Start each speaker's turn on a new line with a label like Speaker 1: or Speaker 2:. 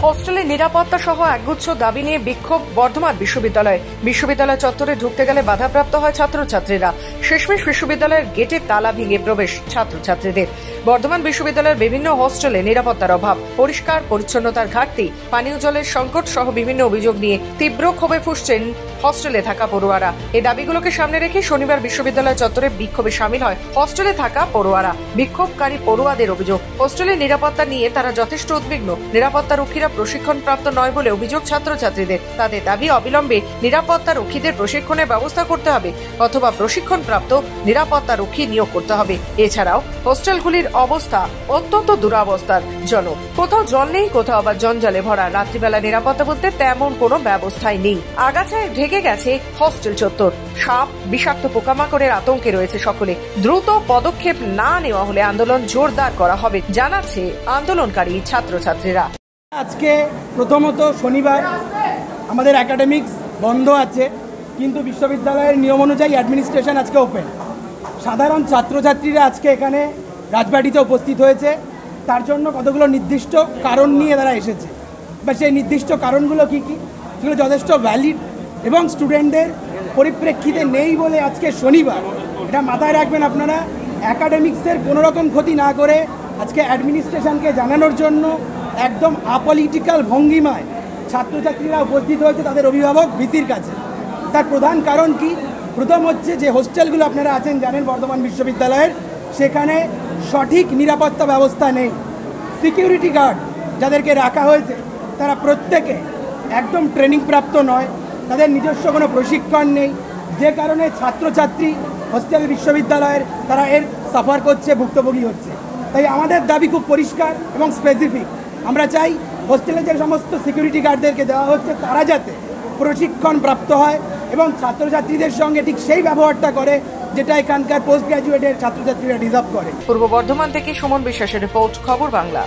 Speaker 1: হোস্টেলে নিরাপত্তা সহ একগুচ্ছ দাবি নিয়ে বিক্ষোভ বর্ধমান বিশ্ববিদ্যালয় চত্বরে ঢুকতে গেলে বাধাপ্রাপ্ত হয় ছাত্রছাত্রীরা। শেষমেশ বিশ্ববিদ্যালয়ের গেটে তালা ভেঙে প্রবেশ ছাত্রছাত্রীদের। বর্ধমান বিশ্ববিদ্যালয়ের বিভিন্ন হোস্টেলে নিরাপত্তার অভাব, পরিষ্কার পরিচ্ছন্নতার ঘাটতি, পানীয় জলের সংকট সহ বিভিন্ন অভিযোগ নিয়ে তীব্র ক্ষোভে ফুঁসছেন হস্টেলে থাকা পড়ুয়ারা। এই দাবিগুলোকে সামনে রেখে শনিবার বিশ্ববিদ্যালয় চত্বরে বিক্ষোভে সামিল হয় হস্টেলে থাকা পড়ুয়ারা। বিক্ষোভকারী পড়ুয়াদের অভিযোগ, হোস্টেলের নিরাপত্তা নিয়ে তারা যথেষ্ট উদ্বিগ্ন। নিরাপত্তা রক্ষীরা প্রশিক্ষণপ্রাপ্ত নয় বলে অভিযোগ ছাত্রছাত্রীদের। তাদের দাবি অবিলম্বে নিরাপত্তা রক্ষীদের প্রশিক্ষণের ব্যবস্থা করতে হবে অথবা প্রশিক্ষণপ্রাপ্ত নিরাপত্তা রক্ষী নিয়োগ করতে হবে। এছাড়াও হোস্টেলগুলির অবস্থা অত্যন্ত দুরবস্থার জনক। কোথাও জল নেই, কোথাও আবার জঞ্জালে ভরা। রাত্রিবেলা নিরাপত্তা বলতে তেমন কোনো ব্যবস্থাই নেই। আগাছায় ঢেকে গেছে হস্টেল চত্বর। সাপ, বিষাক্ত পোকামাকড়ের আতঙ্কে রয়েছে সকলে। দ্রুত পদক্ষেপ না নেওয়া হলে আন্দোলন জোরদার করা হবে জানাচ্ছে আন্দোলনকারী ছাত্রছাত্রীরা।
Speaker 2: আজকে প্রথমত শনিবার আমাদের একাডেমিক্স বন্ধ আছে, কিন্তু বিশ্ববিদ্যালয়ের নিয়ম অনুযায়ী অ্যাডমিনিস্ট্রেশন আজকে ওপেন। সাধারণ ছাত্রছাত্রীরা আজকে এখানে রাজবাড়িতে উপস্থিত হয়েছে। তার জন্য কতগুলো নির্দিষ্ট কারণ নিয়ে তারা এসেছে, বা সেই নির্দিষ্ট কারণগুলো কী কী সেগুলো যথেষ্ট ভ্যালিড এবং স্টুডেন্টদের পরিপ্রেক্ষিতে নেই বলে আজকে শনিবার। এটা মাথায় রাখবেন আপনারা, অ্যাকাডেমিক্সের কোনোরকম ক্ষতি না করে আজকে অ্যাডমিনিস্ট্রেশনকে জানানোর জন্য একদম আপলিটিক্যাল ভঙ্গিমায় ছাত্রছাত্রীরা উপস্থিত হয়েছে তাদের অভিভাবক ভিসির কাছে। তার প্রধান কারণ কি? প্রথম হচ্ছে যে হোস্টেলগুলো আপনারা আছেন জানেন বর্ধমান বিশ্ববিদ্যালয়ের, সেখানে সঠিক নিরাপত্তা ব্যবস্থা নেই। সিকিউরিটি গার্ড যাদেরকে রাখা হয়েছে তারা প্রত্যেকে একদম ট্রেনিং প্রাপ্ত নয়, তাদের নিজস্ব কোনো প্রশিক্ষণ নেই, যে কারণে ছাত্রছাত্রী হোস্টেল বিশ্ববিদ্যালয়ের তারা এর সাফার করছে, ভুক্তভোগী হচ্ছে। তাই আমাদের দাবি খুব পরিষ্কার এবং স্পেসিফিক। আমরা চাই হোস্টেলে যে সমস্ত সিকিউরিটি গার্ডদেরকে দেওয়া হচ্ছে তারা যাতে প্রশিক্ষণ প্রাপ্ত হয় এবং ছাত্রছাত্রীদের সঙ্গে ঠিক সেই ব্যবহারটা করে যেটা এখানকার পোস্ট গ্র্যাজুয়েটের ছাত্রছাত্রীরা ডিজার্ভ করে।
Speaker 1: পূর্ব বর্ধমান থেকে সুমন বিশ্বাসের রিপোর্ট, খবর বাংলা।